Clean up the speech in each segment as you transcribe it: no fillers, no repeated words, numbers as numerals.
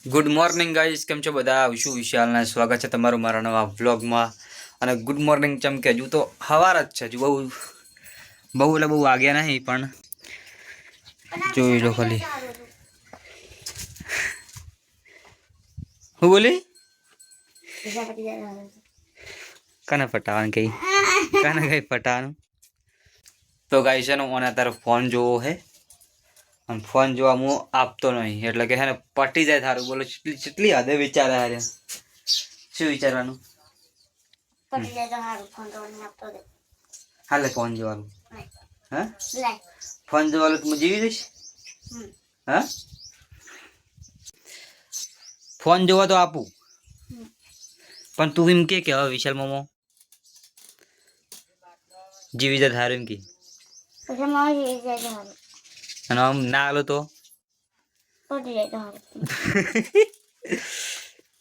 Good morning guys, કેમ છો બધા? વિશુ વિશાલના સ્વાગત છે તમારું મારા નવા વ્લોગમાં. અને ગુડ મોર્નિંગ ચમકે હજુ તો સવાર જ છે, હજુ બહુ એટલે બહુ વાગ્યા નહીં, પણ જોઈ લો ખાલી. હું બોલી કને પટાવાનું કઈ પટાવાનું? તો ગાઈસ છે ને ઓને અત્યારે ફોન જોવો હે, અને ફોન જોવા હું આપતો નહીં, એટલે કે હે ને પટી જાય થારું. બોલો કેટલી હદે વિચારે હારે. શું વિચારવાનું? હાલે ફોન જોવાનું. હા, ફોન જોવાનું હું જીવી દઈશ. હા, ફોન જોવા તો આપું, પણ તું એમ કે હવે વિશાલ મોમો જીવી જાય થારું એમ કે, અને આમ ના હાલો તો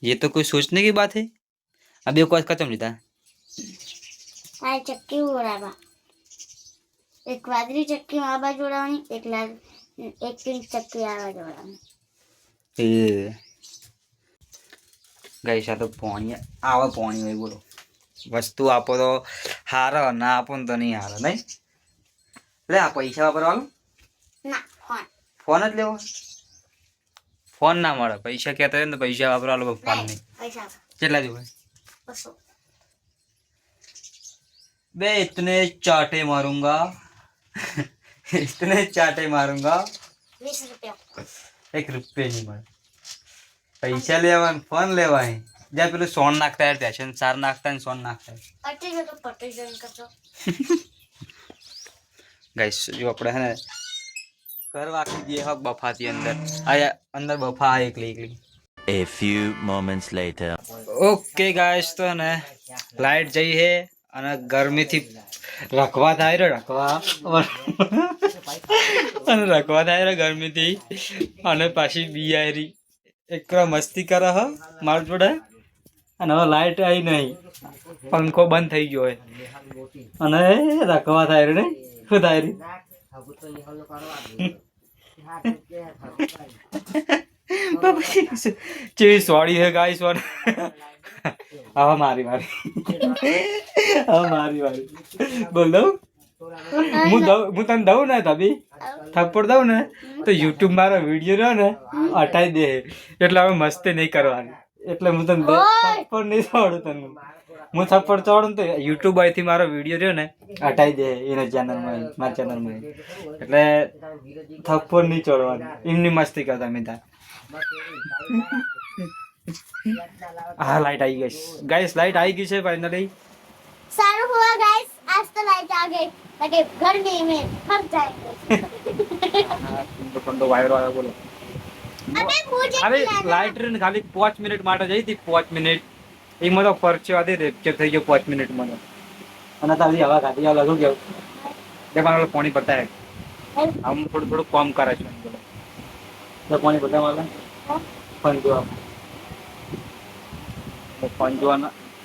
ये तो कोई सोचने की बात है. अभी को खत्म नहीं था. આ ચક્કી ઉડાવા, એક વાદળી ચક્કી આવા જોડાવાની, એક લાલ એક પિંક ચક્કી આવા જોડાવાની. ગઈ તો પોણી આવા પોણી હોય. બોલો, વસ્તુ આપો તો હારો, ના આપો ને તો નહીં હારો. નહીં લે, આ પૈસા વાપરવાનું ના, ફોન ફોન જ લેવો. ફોન ના મળે, પૈસા કહેતા હોય ને પૈસા વાપરવા ફોન નહીં. પૈસા કેટલા જોવે? 200. बे इतने चाटे मारूंगा इतने चाटे मारूंगा. 20 રૂપિયા. 1 રૂપિયા नहीं મળે. પૈસા લેવા ને ફોન લેવા. જ્યાં પેલું સોન નાખતા યાર, ત્યાં સાર નાખતા ને સોન નાખતા. પટી ગયો તો પટી જોઈન કરજો ગાઈસ જો આપણે હે ને ઘર વાકી દઈએ હક બફાતી અંદર. આયા અંદર બફા એકલી એકલી. A few moments later. Okay guys, તો ને લાઈટ જઈ હે અને ગરમીથી રખવા થાય રે, રખવા અને રખવા થાય રે ગરમીથી. અને પાછી બિયારી એક મસ્તી કરે હ માર જોડે. અને હવે લાઈટ આવી નહીં, પંખો બંધ થઈ ગયો હોય અને રખવા થાય રે. ને શું થાય રે? ચેવી સોડી હે ગાઈસ. હવે મારી બોલ દઉં હું તને દઉં ને તબી થપ્પડ દઉં ને તો યુટ્યુબ મારો વિડીયો રહ્યો ને હટાઈ દે. એટલે હવે મસ્તી નહીં કરવાની. એટલે હું તને થપ્પડ નહીં છોડું. તને હું થપ્પડ ચોડું તો યુટ્યુબ અહીંથી મારો વિડીયો રહ્યો ને હટાઈ દે એના ચેનલમાં, મારા ચેનલમાં. એટલે થપ્પડ નહીં ચોડવાની, એમની મસ્તી કરતા મેં ત્યાં. હા, લાઈટ આવી ગઈ ગાઈસ, લાઈટ આવી ગઈ છે ફાઇનલી. સારું हुआ गाइस, आज तो लाइट आ गई, लगे गर्मी में मर जाएंगे. તો વાયરો આવ્યો. બોલો, अबे मुझे અરે લાઈટ રે ને ખાલી 5 મિનિટ માટે જઈ હતી. 5 મિનિટ એમાં તો પરચો દે રેપચર થઈ ગયો 5 મિનિટમાં. અને તારી હવા ખાતી આવ લાગુ ગયો. જે મારો પાણી પતાય આમ થોડું થોડું કામ કરે છે. બોલો, તો પાણી પતાય મારે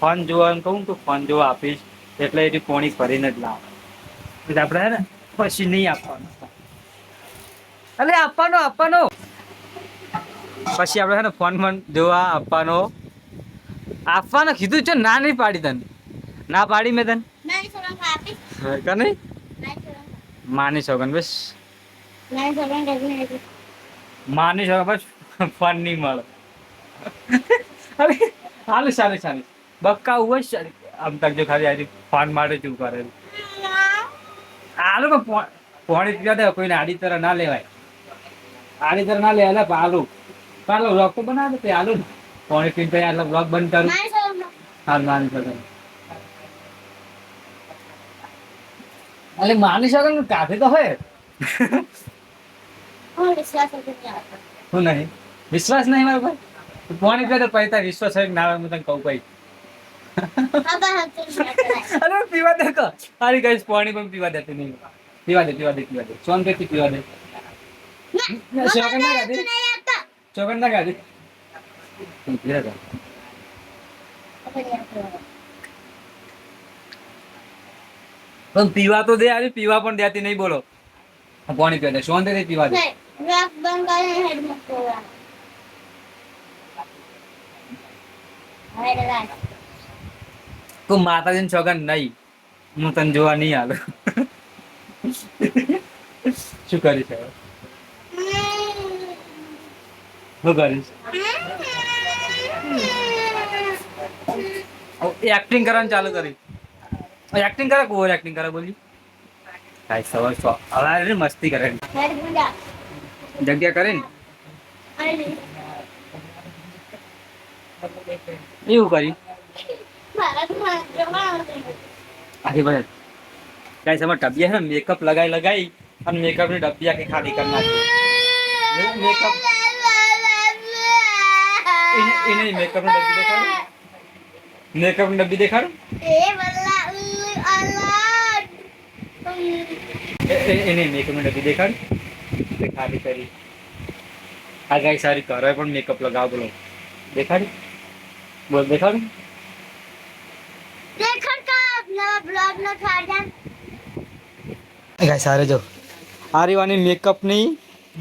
ફોન જોવાનું કહું તો ફોન જોવા આપીશ, એટલે એથી પાણી ભરીને જ લાવે. એટલે આપણે હે ને પછી નહીં આપવાનું. અલે આપવાનો પછી આપણે હે ને ફોન જોવા આપવાનો કીધું છે. ના નહીં પાડી તને, ના પાડી મેં તને. नानी सोलंग का आपी का नहीं नानी सोलंग मानी सौगन बस नानी सोलंग देखने लगी मानी सौगन बस फन नहीं મળે. અરે હાલે સારી બક્કા હુआ આમ તક જો ખાલી આજે ફોન માટે ચૂપ કરે. આલુ પાણી પીવા દે, કોઈને આડી તરહ ના લેવાય. આડી તરહ ના લેવાય. પાલુ વ્લોગ તો બનાવે તે આલુ પાણી પીને એટલે વ્લોગ બંધ કરું. नानी सोलंग હા, માની સગન અલે માની સગન કાફી તો હોય. और विश्वास करके नहीं आता. શું નહીં વિશ્વાસ નહીં મારો ભાઈ? પાણી પીવા તો પૈસા વિશ્વાસ હોય ના હોય હું તને કહું ભાઈ. अब हम तो नहीं आता. અરે પીવા દે કો અરે ગાઈસ, પાણી પણ પીવા દેતી નહીં. પીવા દે સોન કેથી પીવા દે. શોગન ના ગાડી, नहीं आता. શોગન ના ગાડી. પીવા દે. अब नहीं आता. પણ પીવા તો દે. આજે પીવા પણ દેતી નહીં. બોલો, પાણી પીવા દે, સોન દે પીવા દે. नहीं रैप बंद कर हेड मत करो. હવે ડરાય. તું માતાજીની સોગંદ નહીં, હું તને જોવા નહીં આલું. શું કરીશ હવે? શું કરીશ? એક્ટિંગ કરવાનું ચાલુ કરી. એક્ટિંગ કરે કે ઓવર એક્ટિંગ કરે બોલી? કાંઈ સવાર હવે મસ્તી કરે હેડ ગુંડા. જગ્યા કરે ને અરે એવું કરી મારા તો જમા આખી બસ કાંઈ સમય ટબિયા છે ને મેકઅપ લગાઈ અને મેકઅપની ડબ્બી આખી ખાલી કરી નાખી. મેકઅપ એને મેકઅપની ડબ્બી દેખાડું, મેકઅપની ડબ્બી દેખાડું. એ બલ્લા અલાડ એને મેકઅપની ડબ્બી દેખાડું તે ખાલી કરી. આ ગાય સારી કરે પણ મેકઅપ લગાવ બોલો દેખાડી બોલ દેખાડું. દેખર કા નવા બ્લોગ નો ખાડન ગાય સારે જો આરીવાની મેકઅપની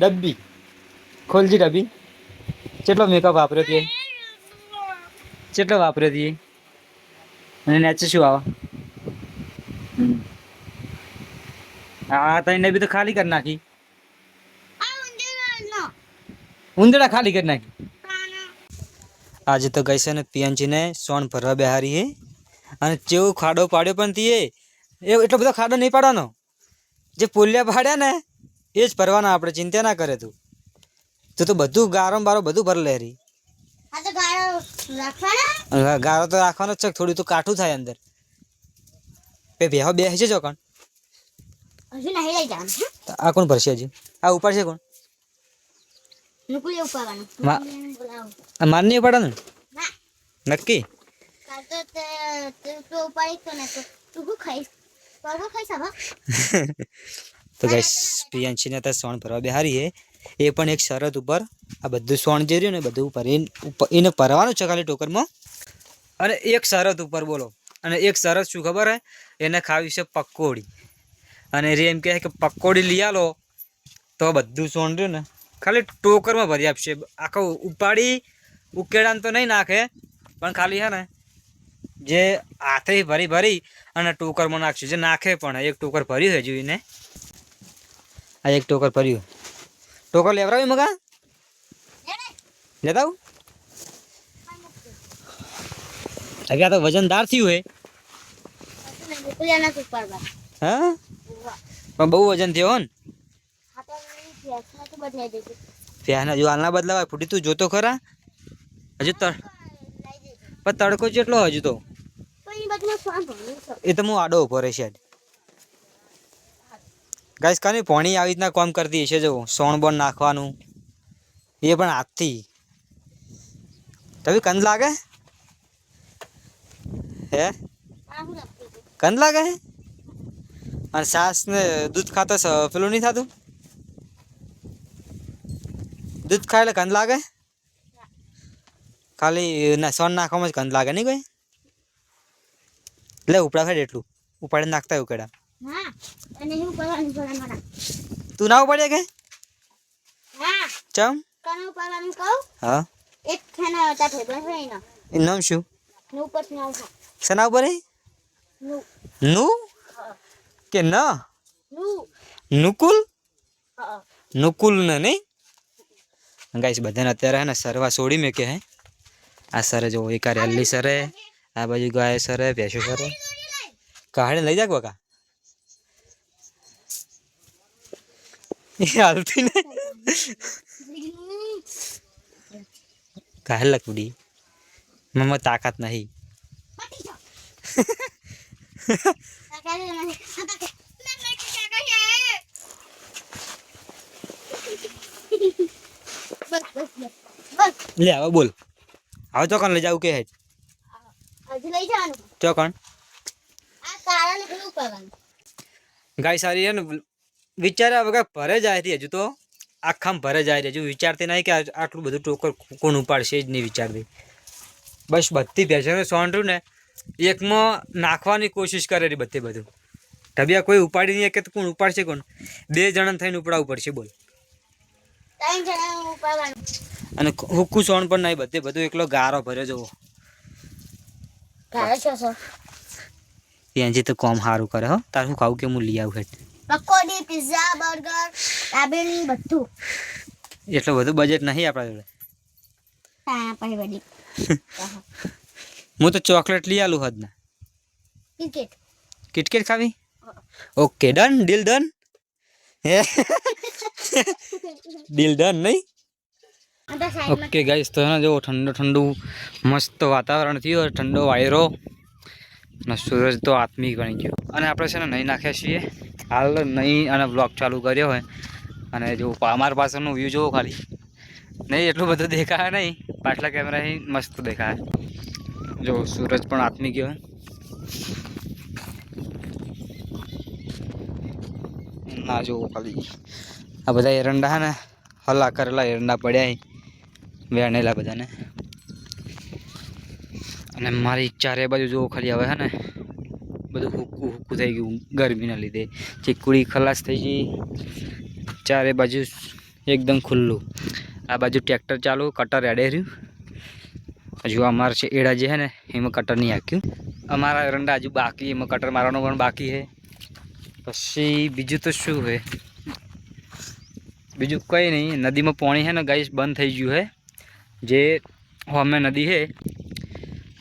ડબ્બી ખોલજી ડબ્બી. કેટલો મેકઅપ વાપર્યો તે, કેટલો વાપર્યો તે અને નેચે શું આવે? આ તને ડબ્બી તો ખાલી કરી નાખી, આ ઉંદેડાનો ઉંદડા ખાલી કરી નાખી. આજે તો ગઈ છે ને પિયનજીને સોન ભરવા બેહારી હે અને જેવો ખાડો પાડ્યો પણ તીએ એટલો બધો ખાડો નહીં પાડવાનો, જે પોલિયા પાડ્યા ને એ જ ભરવાના. આપણે ચિંતા ના કરે તું તો બધું ગારો બારો બધું ભર લેરી. આ તો ગાળો રાખવાના ગારો તો રાખવાનો જ છે, થોડું તો કાઠું થાય અંદર. બેહો બેસી જો કોણ હજુ નહીં લઈ જવાનું. આ કોણ ભરશે હજી? આ ઉપાડશે કોણ? નુકુલ ઉપાડવાનું બોલાવો. આ માર નહીં ઉપાડે ને ના નક્કી? કાલ તો તું ઉપાડી તો ને તો તું શું ખાઈશ? પરવો ખાઈશ હવે? તો ગાઈસ પિયનજીને અત્યારે સોણ ભરવા બેહારી હે. એ પણ એક શરત ઉપર આ બધું સોણ જે રહ્યું ને બધું ભરીને એને ભરવાનું છે ખાલી ટોકરમાં. અને એક શરત ઉપર બોલો, અને એક શરત શું ખબર હે? એને ખાવી છે પકોડી. અને રે એમ કહે કે પકોડી લઈ આલો તો બધું સોણ રહ્યું ને ખાલી ટોકરમાં ભરી આપશે. આખો ઉપાડી ઉકેડાને તો નહીં નાખે પણ ખાલી હે ને જે હાથે ભરી અને ટોકરમાં નાખશે. જે નાખે પણ એક ટોકર ભર્યું હજુ એને. આ એક ટોકર ભર્યું. ટોકર લેવરાવી મગા લેતા આવું. આ તો વજનદાર થયું હે. નુકુલિયા ના ઉપાડવા. હા પણ બહુ વજન થયો ને. હા તો ગેસમાં તો બદલાઈ દેજો. ફ્યાના જો હાલના બદલાવાય ફૂટી તું જોતો ખરા હજુ લઈ દેજો. પણ તડકો જેટલો હજુ તો તો એ બધું સ્વાદ ભણવું છે. એ તો હું આડો ઉભો રહેશે. ગાઈસ કાની પોણી આવી રીતના કામ કરતી હશે. જો સોણ બોણ નાખવાનું એ પણ હાથથી. તभी કંદ લાગે હે? આ શું લખતું હતું? કંદ લાગે હે? અને સાસ ને દૂધ ખાતા પેલું નહીં થતું? દૂધ ખાય એટલે કંદ લાગે? ખાલી ના સોન નાખવામાં જ કંદ લાગે નહીં કોઈ? એટલે ઉપડા ખાય એટલું ઉપાડી નાખતા એવું કેડા. હા અને હું કરવાનું મારા. તું ના ઉપાડે કે? હા ચમ? કનું ઉપાડવાનું કહું? હા એક ખાના હતા ઠેબલ છે એના. એનું નામ શું? નું પર નામ છે. શેના ઉપર હે? નું. નું કે ન? નું. નુકુલ? હા નુકુલ ને નહીં? ગાઈસ બધાને અત્યારે હે ને સરવા છોડી મેં કે હે. આ સરે જો એક આ રેલી સરે, આ બાજુ ગાય સરે, ભેંસો સરે. કાહડે લઈ જા બકા. એ હાલતી ને કાહે લકડી મમ્મા તાકાત નહીં. બટી જાઓ. કાકા ને મને કાકા બસ બસ બસ બસ લે હવે બોલ હવે ચોકણ લઈ જાવ કે હે? હજુ લઈ જવાનું. ચોકણ આ કાળાને પેલું કરવાનું. ગાય સારી હે ને વિચાર્યા વગર ભરે જાય હતી. હજુ તો આખામ ભરે જાય. હજુ વિચારતી નહીં કે આટલું બધું ટોકર કોણ ઉપાડશે જ નહીં વિચારતી. બસ બધી ભેંસોને સોંડ્યું ને એકમાં નાખવાની કોશિશ કરેલી બધી બધું. ઢબિયા કોઈ ઉપાડી નહીં કે તો કોણ ઉપાડશે કોણ? 2 જણા થઈને ઉપડાવવું પડશે બોલ. 3 જણાનું ઉપાડવાનું. અને હુક્કું સોણ પણ નહીં બધે બધું એકલો ગારો ભર્યો જવો. ઘરે છો છો પ્રિયાંશી તો કોમ સારું કરે હો. તાર શું ખાવું કે હું લઈ આવું હેઠ? પકોડી પિઝા બર્ગર દાબેલી બધું. એટલું બધું બજેટ નહીં આપણા જોડે. હા પછી બધી હું તો ચોકલેટ લઈ આલું હદ ના. ક્રિકેટ કિટકેટ ખાવી? Okay done, deal done. હે ડીલ ડન નહીં? અંદર સાઈડમાં ઓકે ગાઈસ, તો જો ઠંડુ ઠંડુ મસ્ત વાતાવરણ થયું, ઠંડો વાયરો અને સૂરજ તો આત્મિક બની ગયો. અને આપણે છે ને નહીં નાખ્યા છીએ હાલ નહીં, અને બ્લોગ ચાલુ કર્યો હોય. અને જો અમારા પાછળનું વ્યૂ જોવો ખાલી, નહીં એટલું બધું દેખાય નહીં, પાછલા કેમેરાથી મસ્ત દેખાય. જો સૂરજ પણ આત્મિક ગયો ના જોવો ખાલી. આ બધા એરંડા હે ને હલા કરેલા એરંડા પડ્યા વેણેલા બધાને. અને મારી ચારે બાજુ જોવો ખાલી હવે હે ને બધું હુક્કું હુક્કું થઈ ગયું ગરમીના લીધે. ચીકુડી ખલાસ થઈ ગઈ, ચારે બાજુ એકદમ ખુલ્લું. આ બાજુ ટ્રેક્ટર ચાલુ, કટર એડે રહ્યું. હજુ અમારે છે એડા જે છે ને એમાં કટર નહીં હાંક્યું. અમારા એરંડા હજુ બાકી, એમાં કટર મારવાનું પણ બાકી છે. પછી બીજું તો શું છે, બીજું કંઈ નહીં. નદીમાં પાણી છે ને ગાઈસ બંધ થઈ ગયું છે. જે હોમે નદી છે,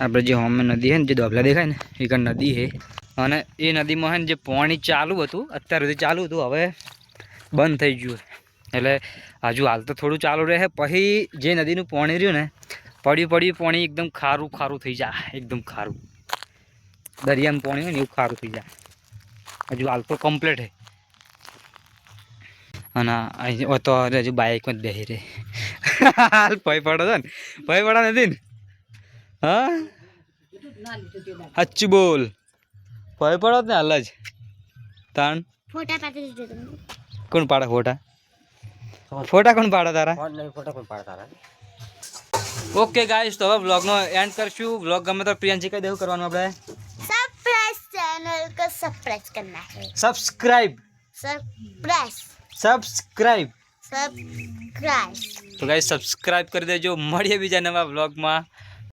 આપણે જે હોમે નદી છે ને જે દોબલા દેખાય ને એ કણ નદી છે. અને એ નદીમાં છે ને જે પાણી ચાલુ હતું અત્યાર સુધી ચાલુ હતું, હવે બંધ થઈ ગયું. એટલે હજુ હાલ તો થોડું ચાલુ રહે, પછી જે નદીનું પાણી રહ્યું ને પડ્યું પાણી એકદમ ખારું ખારું થઈ જાય, એકદમ ખારું. દરિયામાં પાણી હોય ને એવું ખારું થઈ જાય. હજુ હાલ તો કમ્પ્લીટ છે. અને અહીં તો હજુ બાઇકમાં જ બેસી રહે. હાલ ભય પડો છો ને? ભય પડો નથી ને? હા સાચું બોલ, ભય પડો ને હાલ જ. તાણ ફોટા પાડી દીધો તમે. કોણ પાડે ફોટા? ફોટા કોણ પાડે તારા? ઓકે ગાઈસ, તો હવે વ્લોગનો એન્ડ કરશું. વ્લોગ ગમે તો પ્રિયાંશી કઈ દેવું કરવાનું આપણે? सरप्राइज चैनल को सरप्राइज करना है. Subscribe surprise subscribe. सब्सक्राइब. તો ગાઈસ સબસ્ક્રાઇબ કરી દેજો. મળીએ બીજા નવા વ્લોગમાં.